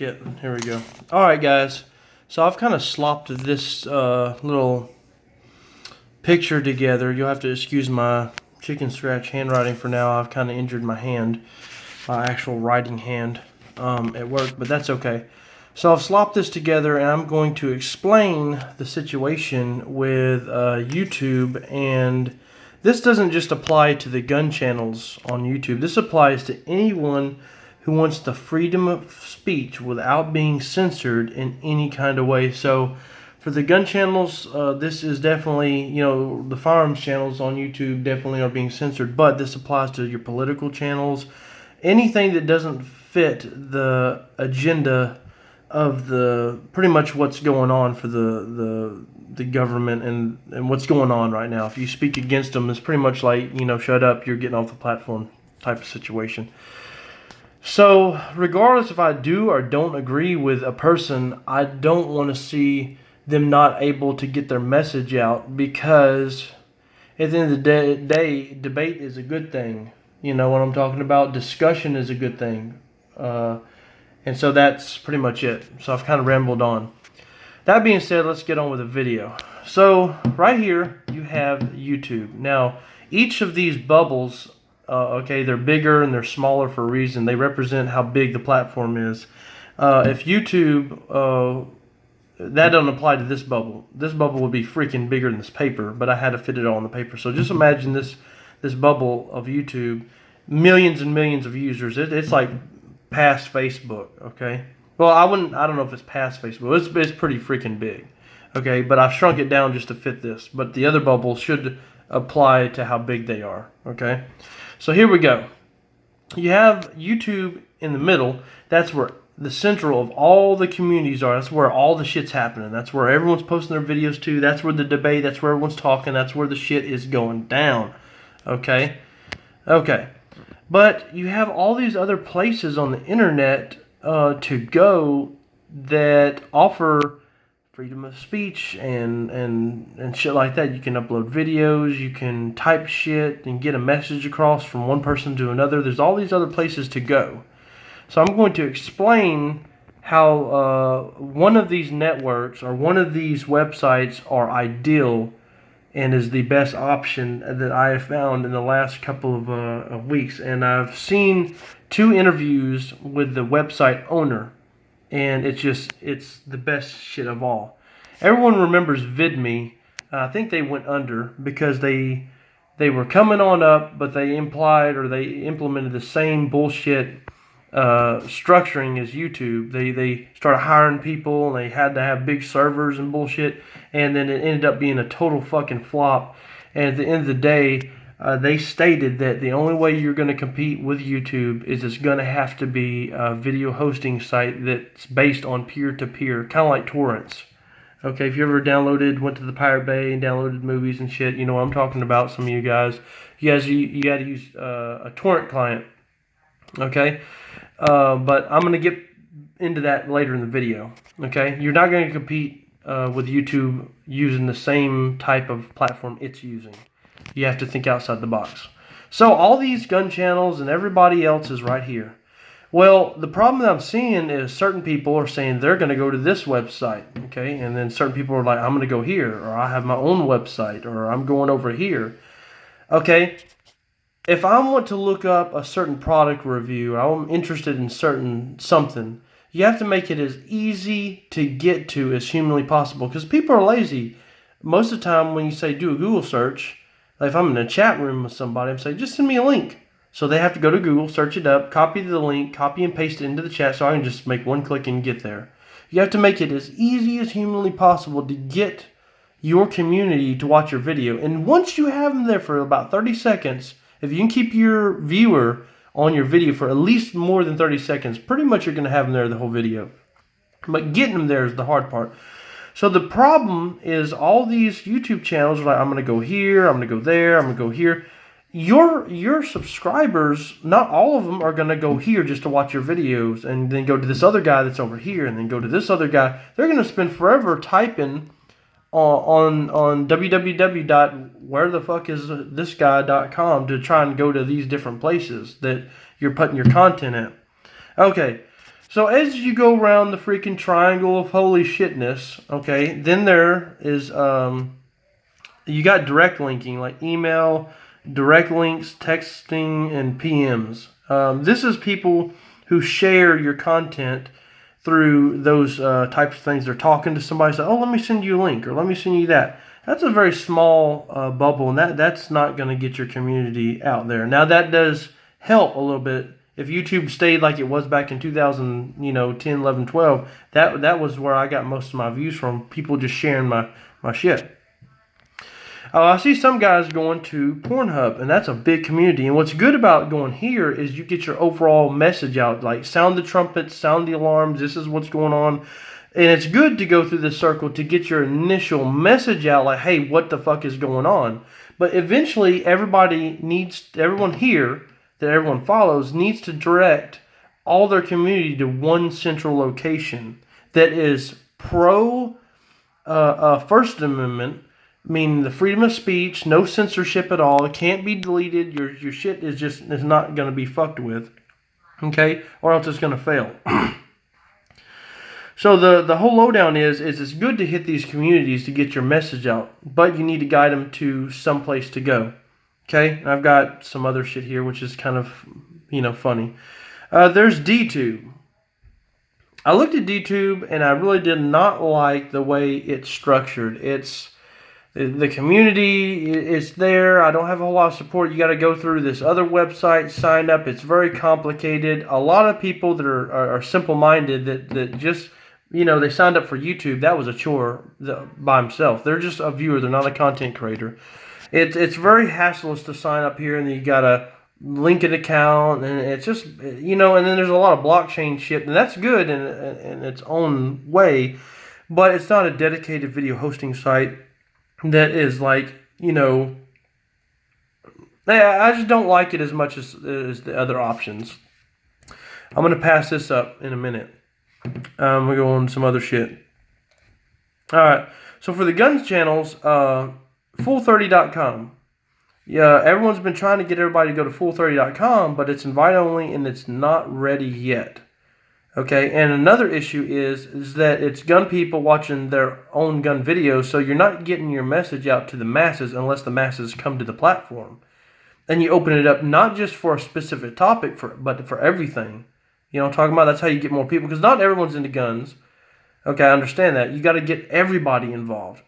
shit. Here we go. Alright, guys. So I've kind of slopped this little picture together. You'll have to excuse my chicken scratch handwriting for now. I've kind of injured my hand, my actual writing hand at work, but that's okay. So I've slopped this together, and I'm going to explain the situation with YouTube. And this doesn't just apply to the gun channels on YouTube. This applies to anyone who wants the freedom of speech without being censored in any kind of way. So for the gun channels, this is definitely, you know, the firearms channels on YouTube definitely are being censored, but this applies to your political channels. Anything that doesn't fit the agenda of the pretty much what's going on for the government and what's going on right now. If you speak against them, it's pretty much like, you know, shut up, you're getting off the platform type of situation. So regardless if I do or don't agree with a person, I don't want to see them not able to get their message out, because at the end of the day, debate is a good thing. You know what I'm talking about? Discussion is a good thing. And so that's pretty much it. So I've kind of rambled on. That being said, let's get on with the video. So right here, you have YouTube. Now, each of these bubbles, okay, they're bigger and they're smaller for a reason. They represent how big the platform is. If YouTube, that doesn't apply to this bubble. This bubble would be freaking bigger than this paper, but I had to fit it all on the paper. So just imagine this bubble of YouTube, millions and millions of users. It's like past Facebook, okay? Well, I don't know if it's past Facebook. It's pretty freaking big, okay? But I've shrunk it down just to fit this. But the other bubbles should apply to how big they are, okay? So here we go. You have YouTube in the middle. That's where the central of all the communities are. That's where all the shit's happening. That's where everyone's posting their videos to. That's where the debate, that's where everyone's talking. That's where the shit is going down, okay? Okay. But you have all these other places on the internet to go that offer freedom of speech and shit like that. You can upload videos, you can type shit and get a message across from one person to another. There's all these other places to go. So I'm going to explain how one of these networks or one of these websites are ideal and is the best option that I have found in the last couple of weeks. And I've seen 2 interviews with the website owner, and it's the best shit of all. Everyone remembers Vidme. I think they went under because they were coming on up, but they implied or they implemented the same bullshit structuring as YouTube. They started hiring people, and they had to have big servers and bullshit, and then it ended up being a total fucking flop. And at the end of the day, they stated that the only way you're going to compete with YouTube is it's going to have to be a video hosting site that's based on peer-to-peer, kind of like torrents. Okay, if you ever went to the Pirate Bay and downloaded movies and shit, you know what I'm talking about. Some of you guys, you got to use a torrent client. Okay, but I'm going to get into that later in the video. Okay, you're not going to compete with YouTube using the same type of platform it's using. You have to think outside the box. So all these gun channels and everybody else is right here. Well, the problem that I'm seeing is certain people are saying they're going to go to this website, okay? And then certain people are like, I'm going to go here, or I have my own website, or I'm going over here. Okay, if I want to look up a certain product review, or I'm interested in something, you have to make it as easy to get to as humanly possible, because people are lazy. Most of the time when you say do a Google search, like if I'm in a chat room with somebody, I'm saying just send me a link. So they have to go to Google, search it up, copy the link, copy and paste it into the chat so I can just make one click and get there. You have to make it as easy as humanly possible to get your community to watch your video. And once you have them there for about 30 seconds, if you can keep your viewer on your video for at least more than 30 seconds, pretty much you're going to have them there the whole video. But getting them there is the hard part. So the problem is all these YouTube channels are like, I'm going to go here, I'm going to go there, I'm going to go here. Your subscribers, not all of them are going to go here just to watch your videos and then go to this other guy that's over here and then go to this other guy. They're going to spend forever typing on www.wherethefukisthisguy.com to try and go to these different places that you're putting your content at. Okay, So as you go around the freaking triangle of holy shitness, okay, then there is, you got direct linking, like email, direct links, texting, and PMs. This is people who share your content through those types of things. They're talking to somebody, say, oh, let me send you a link, or let me send you that. That's a very small bubble, and that's not going to get your community out there. Now, that does help a little bit. If YouTube stayed like it was back in 2000, 10, 11, 12, that was where I got most of my views from, people just sharing my shit. I see some guys going to Pornhub, and that's a big community. And what's good about going here is you get your overall message out, like sound the trumpets, sound the alarms, this is what's going on. And it's good to go through this circle to get your initial message out, like, hey, what the fuck is going on? But eventually, everyone here that everyone follows needs to direct all their community to one central location that is pro First Amendment, meaning the freedom of speech, no censorship at all. It can't be deleted. Your shit is not going to be fucked with, okay? Or else it's going to fail. So the whole lowdown is it's good to hit these communities to get your message out, but you need to guide them to some place to go. Okay, and I've got some other shit here, which is kind of, funny. There's d.tube. I looked at d.tube, and I really did not like the way it's structured. It's the community is there. I don't have a whole lot of support. You got to go through this other website, sign up. It's very complicated. A lot of people that are simple-minded that just, they signed up for YouTube. That was a chore by himself. They're just a viewer. They're not a content creator. It's very hassleless to sign up here, and then you gotta link an account, and it's just, and then there's a lot of blockchain shit, and that's good in its own way, but it's not a dedicated video hosting site that is like, I just don't like it as much as the other options. I'm gonna pass this up in a minute. We'll go on some other shit. All right, so for the guns channels, Full30.com. Yeah, everyone's been trying to get everybody to go to Full30.com, but it's invite only and it's not ready yet. Okay, and another issue is that it's gun people watching their own gun videos, so you're not getting your message out to the masses unless the masses come to the platform. And you open it up not just for a specific topic, but for everything. You know what I'm talking about? That's how you get more people, because not everyone's into guns. Okay, I understand that. You got to get everybody involved.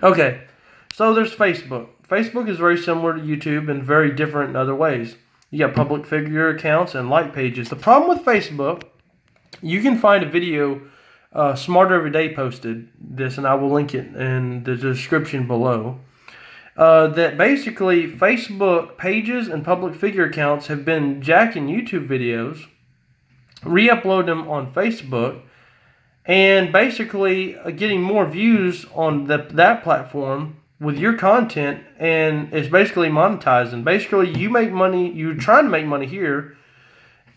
Okay. So there's Facebook. Facebook is very similar to YouTube and very different in other ways. You got public figure accounts and like pages. The problem with Facebook, you can find a video, Smarter Every Day posted this, and I will link it in the description below, that basically Facebook pages and public figure accounts have been jacking YouTube videos, re-upload them on Facebook, and basically getting more views on that platform with your content, and it's basically monetizing. Basically, you make money, you're trying to make money here.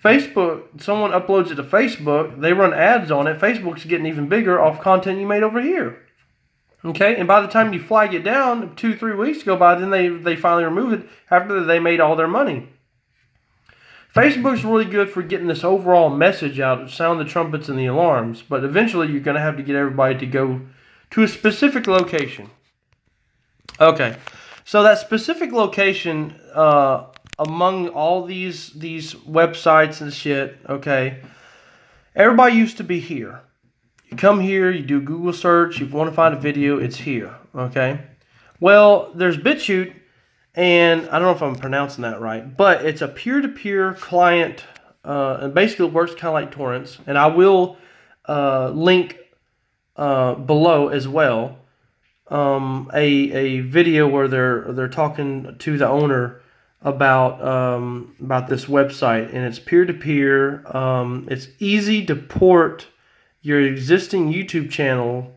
Facebook, someone uploads it to Facebook, they run ads on it, Facebook's getting even bigger off content you made over here. Okay, and by the time you flag it down, 2-3 weeks go by, then they finally remove it after they made all their money. Facebook's really good for getting this overall message out, sound the trumpets and the alarms, but eventually you're going to have to get everybody to go to a specific location. Okay, so that specific location, among all these websites and shit, okay, everybody used to be here. You come here, you do Google search, if you want to find a video, it's here, okay? Well, there's Bitchute, and I don't know if I'm pronouncing that right, but it's a peer-to-peer client, and basically it works kind of like torrents, and I will link below as well a video where they're talking to the owner about this website, and it's peer-to-peer. It's easy to port your existing YouTube channel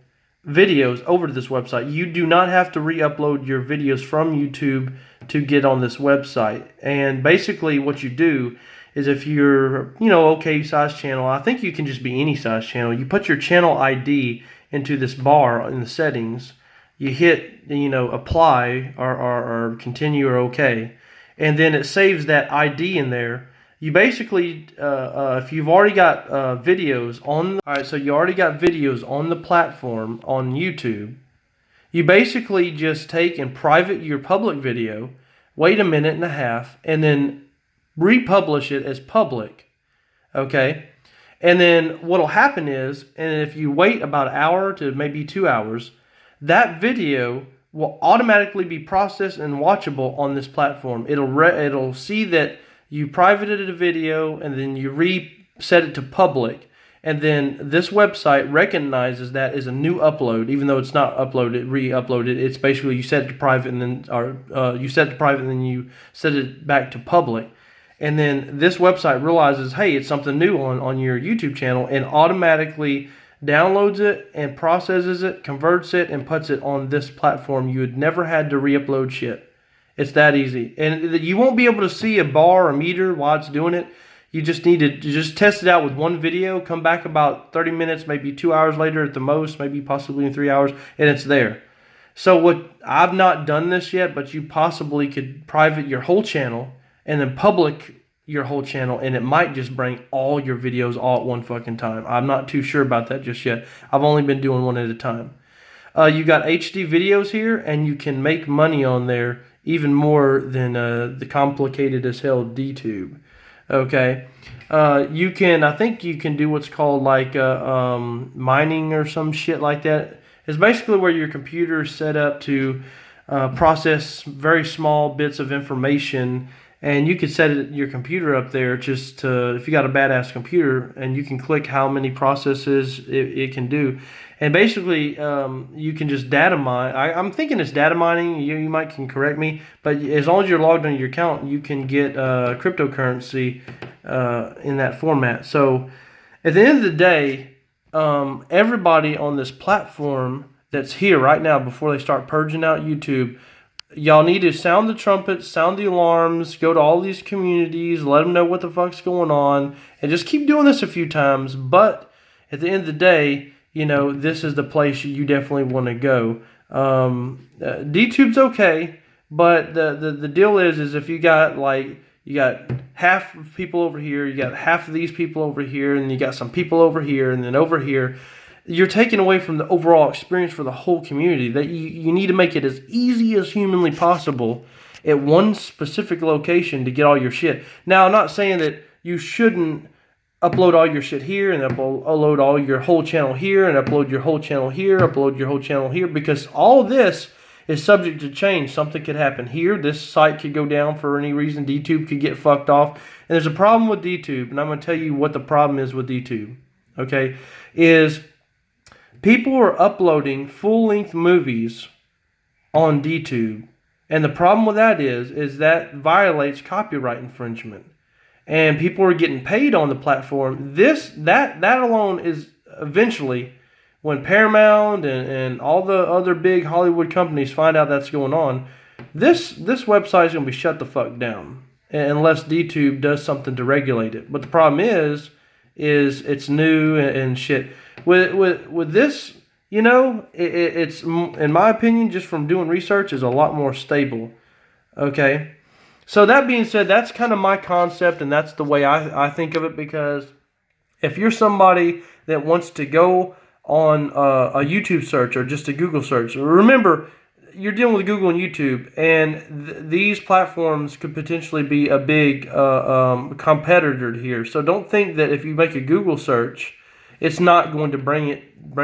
videos over to this website. You do not have to re-upload your videos from YouTube to get on this website. And basically what you do is, if you're, okay size channel, I think you can just be any size channel. You put your channel ID into this bar in the settings. You hit, apply or continue or okay. And then it saves that ID in there. You basically, if you've already got videos on, all right, so you already got videos on the platform on YouTube, you basically just take and private your public video, wait a minute and a half, and then republish it as public, okay? And then what'll happen is, and if you wait about an hour to maybe 2 hours, that video will automatically be processed and watchable on this platform. It'll see that you privated a video and then you reset it to public. And then this website recognizes that as a new upload, even though it's not uploaded, re-uploaded. It's basically you set it to private and then, you set it to private and then you set it back to public. And then this website realizes, hey, it's something new on your YouTube channel, and automatically downloads it and processes it, converts it, and puts it on this platform. You had never had to re-upload shit. It's that easy. And you won't be able to see a bar or meter while it's doing it. You just need to just test it out with one video, come back about 30 minutes, maybe 2 hours later at the most, maybe possibly in 3 hours, and it's there. So I've not done this yet, but you possibly could private your whole channel and then public your whole channel, and it might just bring all your videos all at one fucking time. I'm not too sure about that just yet. I've only been doing one at a time. You got HD videos here, and you can make money on there even more than the complicated as hell d.tube. Okay, I think you can do what's called like mining or some shit like that. It's basically where your computer is set up to process very small bits of information, and you could set your computer up there just to, if you got a badass computer, and you can click how many processes it can do. And basically, you can just data mine. I'm thinking it's data mining. You might can correct me, but as long as you're logged on your account, you can get cryptocurrency in that format. So at the end of the day, everybody on this platform that's here right now, before they start purging out YouTube, y'all need to sound the trumpets, sound the alarms, go to all these communities, let them know what the fuck's going on, and just keep doing this a few times. But at the end of the day, you know, this is the place you definitely want to go. d.tube's okay, but the deal is if you got half of people over here, you got half of these people over here, and you got some people over here, and then over here, you're taking away from the overall experience for the whole community. That you need to make it as easy as humanly possible at one specific location to get all your shit. Now, I'm not saying that you shouldn't upload all your shit here and upload all your whole channel here and upload your whole channel here, upload your whole channel here, because all this is subject to change. Something could happen here. This site could go down for any reason. d.tube could get fucked off. And there's a problem with d.tube, and I'm going to tell you what the problem is with d.tube. Okay? Is people are uploading full-length movies on d.tube. And the problem with that is that violates copyright infringement. And people are getting paid on the platform. That alone is eventually, when Paramount and all the other big Hollywood companies find out that's going on, this website is going to be shut the fuck down unless d.tube does something to regulate it. But the problem is it's new and shit. With this, you know, it's, in my opinion, just from doing research, is a lot more stable. Okay? So that being said, that's kind of my concept, and that's the way I think of it, because if you're somebody that wants to go on a YouTube search or just a Google search, remember, you're dealing with Google and YouTube, and these platforms could potentially be a big competitor here. So don't think that if you make a Google search, it's not going to bring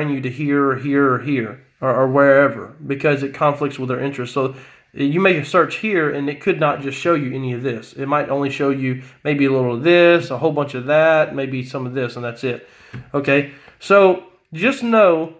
you to here or here or here or wherever, because it conflicts with their interests. So you make a search here, and it could not just show you any of this. It might only show you maybe a little of this, a whole bunch of that, maybe some of this, and that's it. Okay? So just know,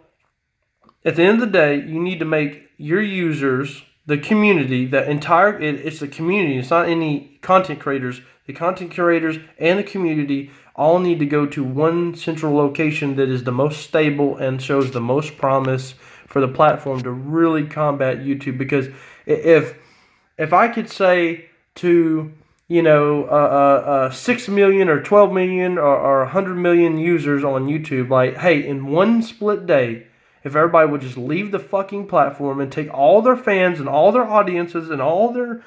at the end of the day, you need to make your users, the community, it's the community. It's not any content creators. The content creators and the community all need to go to one central location that is the most stable and shows the most promise for the platform to really combat YouTube. Because if I could say to, 6 million or 12 million or 100 million users on YouTube, like, hey, in one split day, if everybody would just leave the fucking platform and take all their fans and all their audiences and all their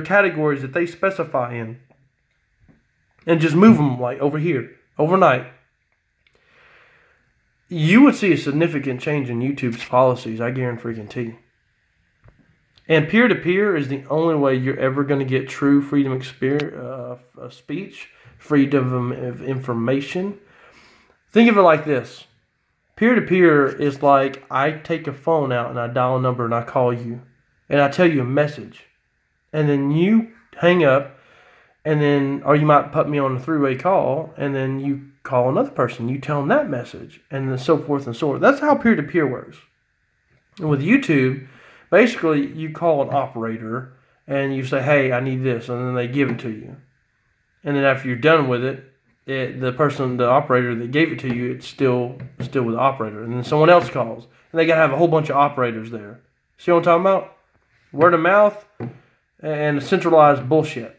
categories that they specify in, and just move them like over here overnight, you would see a significant change in YouTube's policies. I guarantee you. And peer-to-peer is the only way you're ever going to get true freedom of speech, freedom of information. Think of it like this. Peer-to-peer is like I take a phone out and I dial a number and I call you. And I tell you a message. And then you hang up. And then, or you might put me on a three-way call. And then you call another person. You tell them that message. And then so forth and so on. That's how peer-to-peer works. And with YouTube, basically, you call an operator and you say, hey, I need this. And then they give it to you. And then after you're done with it, the operator that gave it to you, it's still with the operator. And then someone else calls. And they got to have a whole bunch of operators there. See what I'm talking about? Word of mouth and centralized bullshit.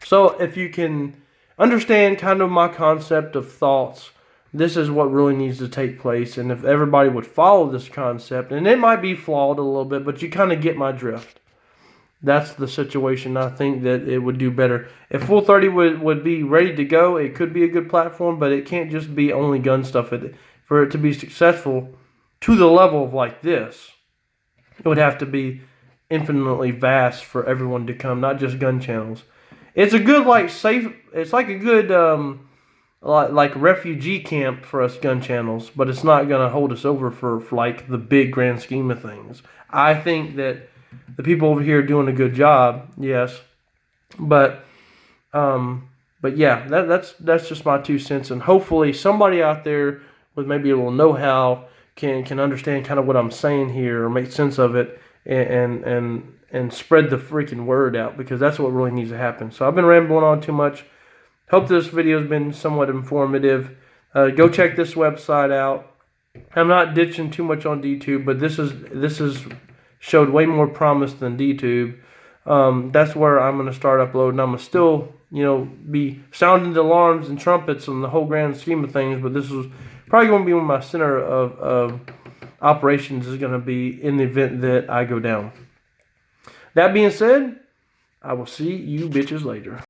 So if you can understand kind of my concept of thoughts, this is what really needs to take place. And if everybody would follow this concept, and it might be flawed a little bit, but you kind of get my drift. That's the situation. I think that it would do better. If Full 30 would be ready to go, it could be a good platform, but it can't just be only gun stuff. For it to be successful to the level of like this, it would have to be infinitely vast for everyone to come, not just gun channels. It's a good, like, safe, it's like a good, like refugee camp for us gun channels, but it's not going to hold us over for like the big grand scheme of things. I think that the people over here are doing a good job, yes, but yeah, that's just my 2 cents, and hopefully somebody out there with maybe a little know-how can understand kind of what I'm saying here or make sense of it and spread the freaking word out, because that's what really needs to happen. So I've been rambling on too much. Hope this video has been somewhat informative. Go check this website out. I'm not ditching too much on d.tube, but this is showed way more promise than d.tube. That's where I'm going to start uploading. I'm going to still, be sounding the alarms and trumpets on the whole grand scheme of things, but this is probably going to be when my center of operations is going to be in the event that I go down. That being said, I will see you bitches later.